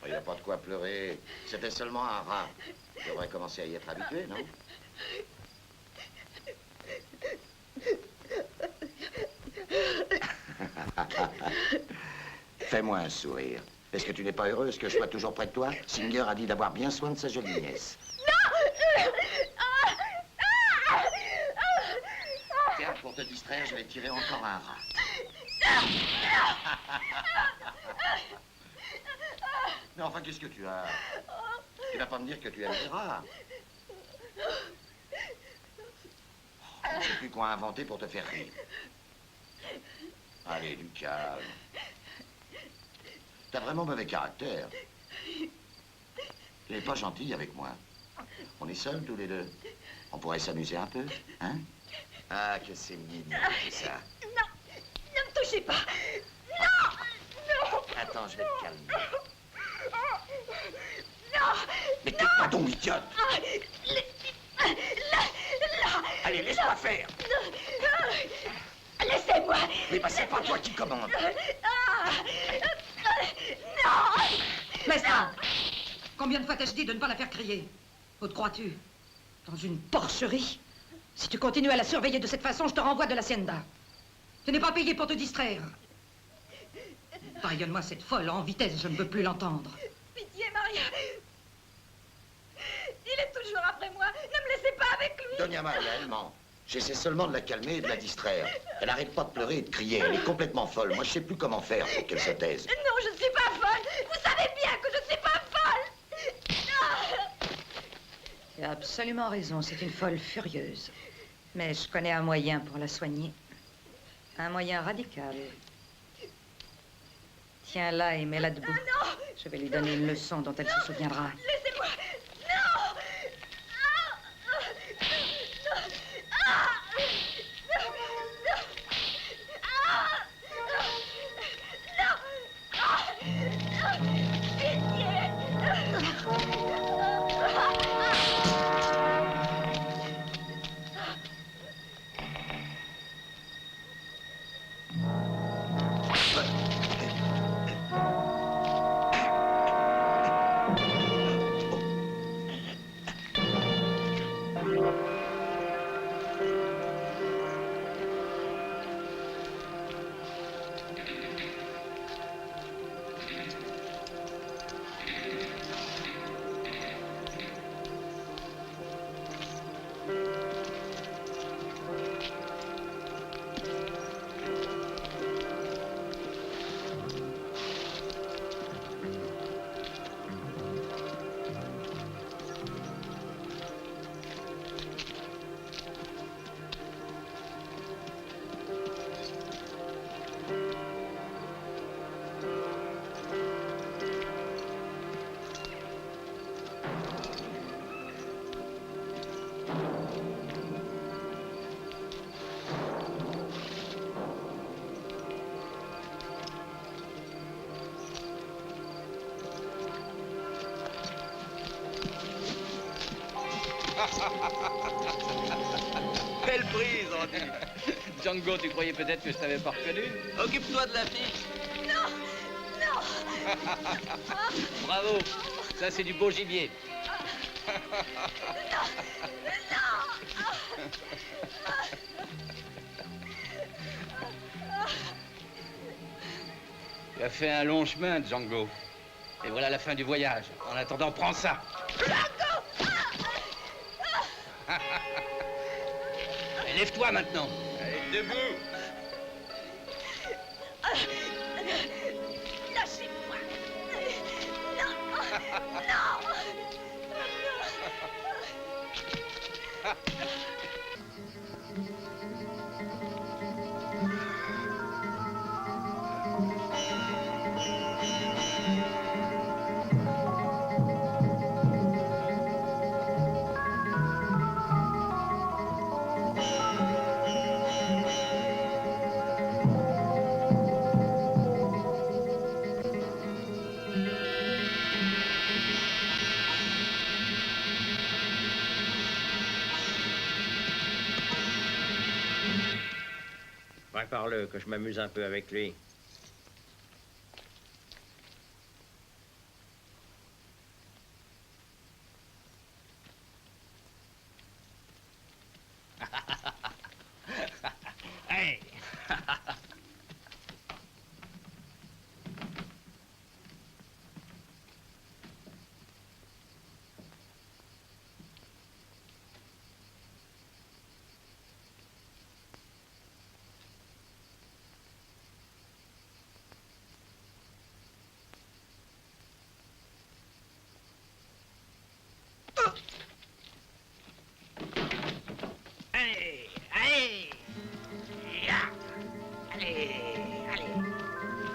Il n'y a pas de quoi pleurer. C'était seulement un rat. Tu devrais commencer à y être habitué, non? Fais-moi un sourire. Est-ce que tu n'es pas heureuse que je sois toujours près de toi? Singer a dit d'avoir bien soin de sa jolie nièce. Tiens, pour te distraire, je vais tirer encore un rat. Mais enfin, qu'est-ce que tu as? Tu vas pas me dire que tu aimes les rats. Je ne sais plus quoi inventer pour te faire rire. Allez, du calme. T'as vraiment mauvais caractère. Tu n'es pas gentil avec moi. On est seuls tous les deux. On pourrait s'amuser un peu, hein? Ah, que c'est mignon, tout ça. touchez pas. Non. Non. Attends, je vais te calmer. Non. Mais tais-toi donc, idiote. Là. Allez, laisse-moi faire. Laissez-moi. Mais bah, c'est pas toi qui commande. Non. Mestra, combien de fois t'ai-je dit de ne pas la faire crier? Où te crois-tu? Dans une porcherie? Si tu continues à la surveiller de cette façon, je te renvoie de l'hacienda. Tu n'es pas payé pour te distraire. Pardonne-moi cette folle en vitesse, je ne veux plus l'entendre. Pitié, Maria. Il est toujours après moi. Ne me laissez pas avec lui. Doña Maria, elle ment. J'essaie seulement de la calmer et de la distraire. Elle arrête pas de pleurer et de crier. Elle est complètement folle. Moi, je sais plus comment faire pour qu'elle se taise. Non, je ne suis pas folle. Vous savez bien que je ne suis pas folle. Tu as absolument raison, c'est une folle furieuse. Mais je connais un moyen pour la soigner. Un moyen radical. Tiens-la et mets-la debout. Non. Je vais lui donner une leçon dont elle se souviendra. Laissez-moi. Non. Belle prise, Andy. Django, tu croyais peut-être que je t'avais pas reconnu? Occupe-toi de la fille. Non. Non. Bravo. Ça, c'est du beau gibier. Tu as fait un long chemin, Django. Et voilà la fin du voyage. En attendant, prends ça. Allez, lève-toi maintenant. Allez, debout. Lâchez-moi. Non. Non. Prépare-le, que je m'amuse un peu avec lui. Hey. Allez, allez. Ya. Allez, allez.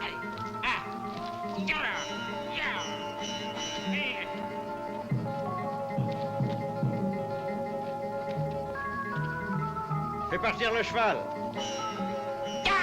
Allez. Ah. Ya. Ya. Eh. Fais partir le cheval. Ya.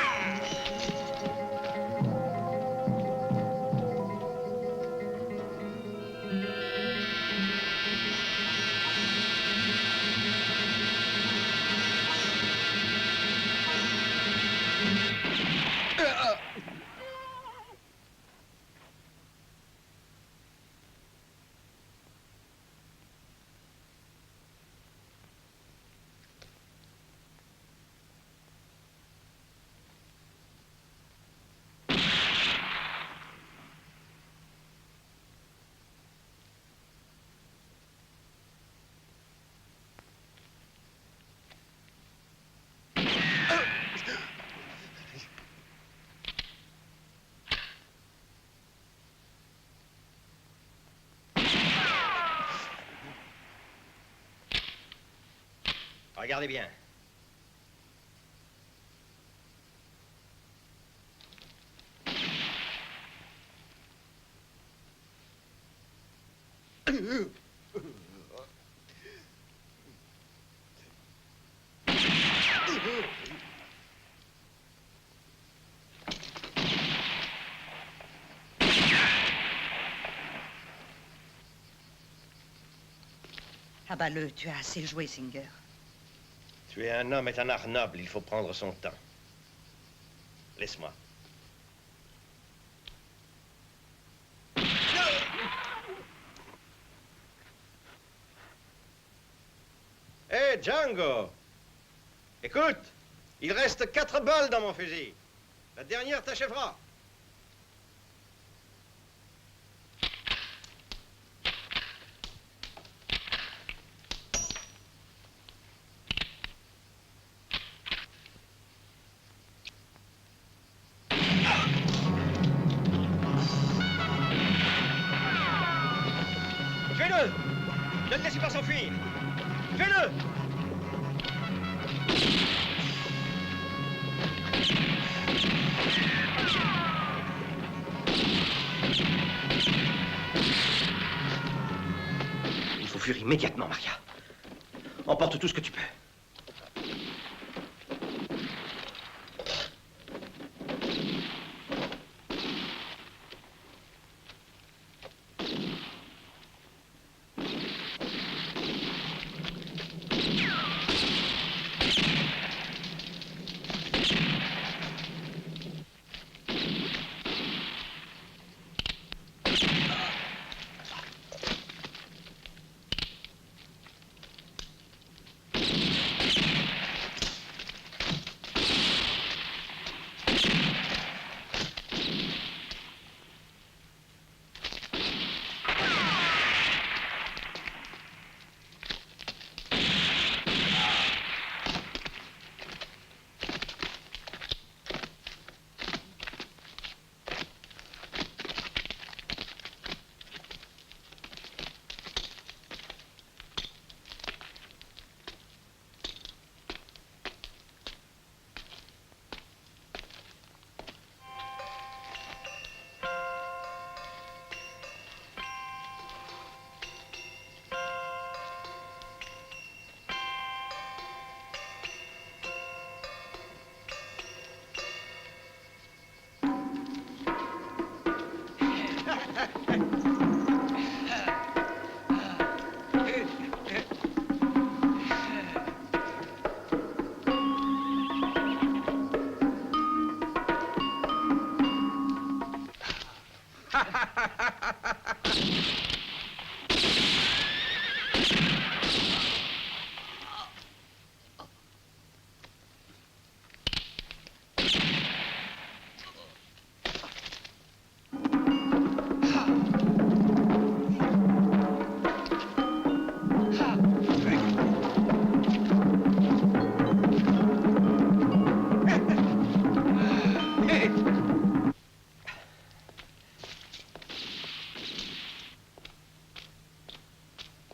Regardez bien. Abat-le, tu as assez joué, Singer. Tuer un homme est un art noble, il faut prendre son temps. Laisse-moi. Hé, Django! Écoute, il reste 4 balles dans mon fusil. La dernière t'achèvera. Fais-le! Ne le laissez pas s'enfuir! Fais-le! Il faut fuir immédiatement, Maria. Emporte tout ce que tu peux.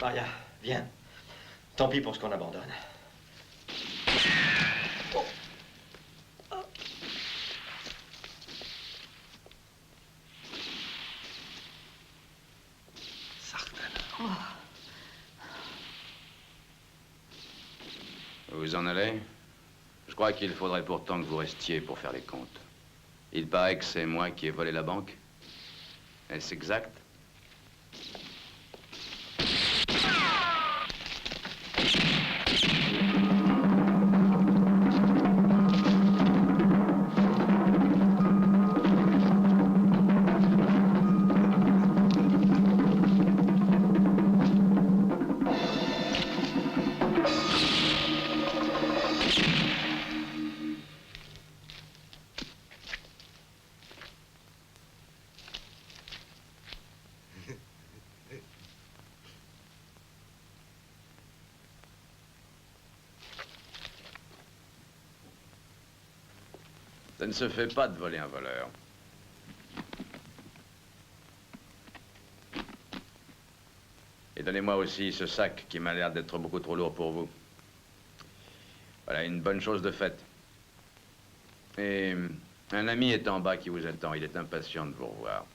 Maria, viens. Tant pis pour ce qu'on abandonne. Vous en allez? Je crois qu'il faudrait pourtant que vous restiez pour faire les comptes. Il paraît que c'est moi qui ai volé la banque. Est-ce exact? Ça ne se fait pas de voler un voleur. Et donnez-moi aussi ce sac qui m'a l'air d'être beaucoup trop lourd pour vous. Voilà une bonne chose de faite. Et un ami est en bas qui vous attend. Il est impatient de vous revoir.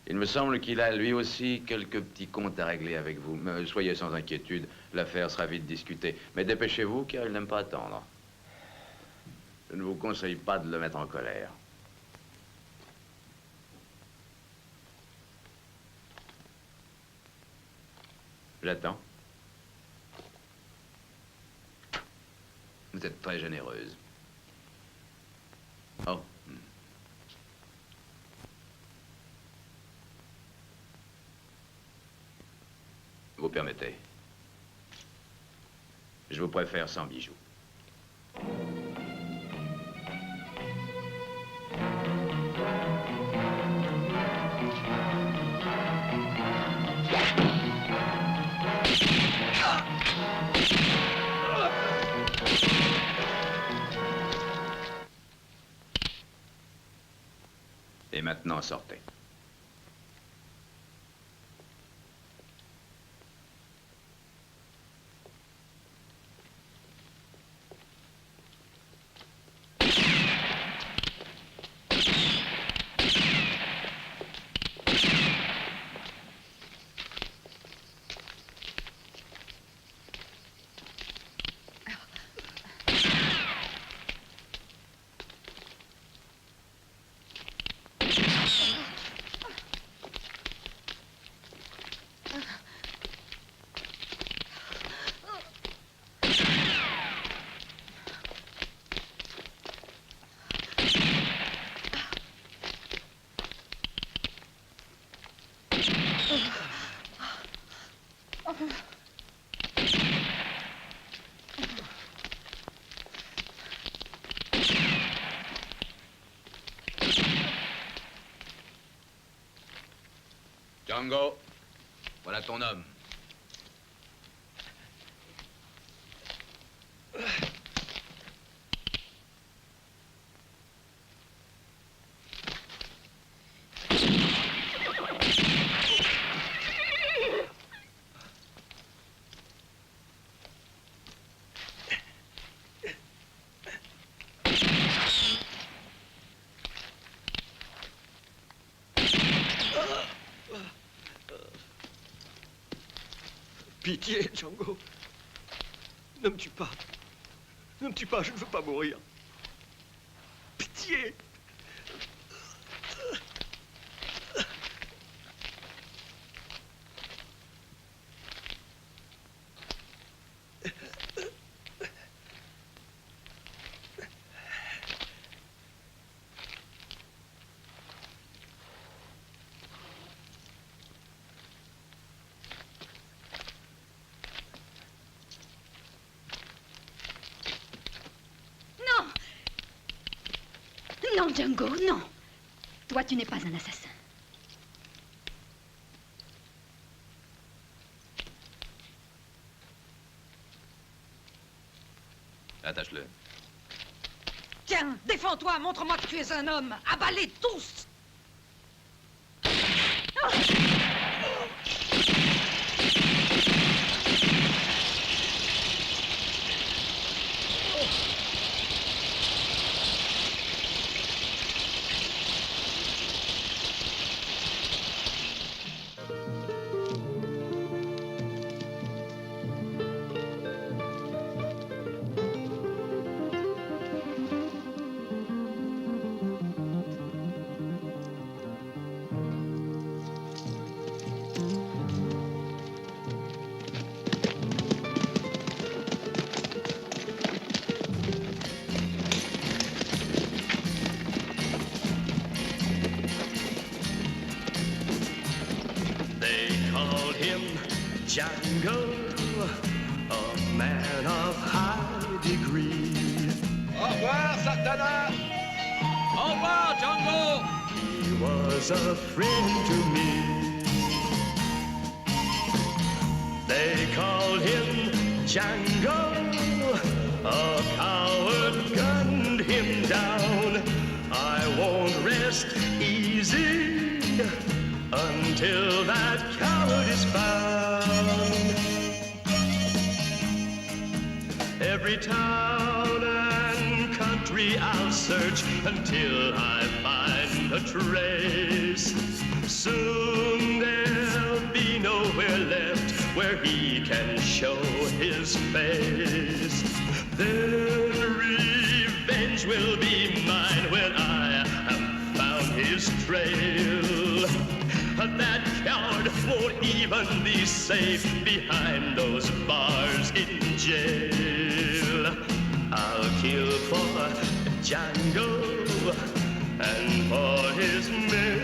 Il me semble qu'il a lui aussi quelques petits comptes à régler avec vous. Mais soyez sans inquiétude, l'affaire sera vite discutée. Mais dépêchez-vous car il n'aime pas attendre. Je ne vous conseille pas de le mettre en colère. J'attends. Vous êtes très généreuse. Oh. Vous permettez. Je vous préfère sans bijoux. Et maintenant, sortez. Django, voilà ton homme. Pitié, Django. Ne me tue pas. Ne me tue pas, je ne veux pas mourir. Pitié. Non, Django, non. Toi, tu n'es pas un assassin. Attache-le. Tiens, défends-toi, montre-moi que tu es un homme. Abalez tous. Django, a man of high degree. Au revoir, Sartana. Au revoir, Django. He was a friend to me. They called him Django. A coward gunned him down. I won't rest easy until that coward is found. Every every town and country I'll search until I find a trace. Soon there'll be nowhere left where he can show his face. Then revenge will be mine when I have found his trail. That coward won't even be safe behind those bars in jail. I'll kill for Django and for his men.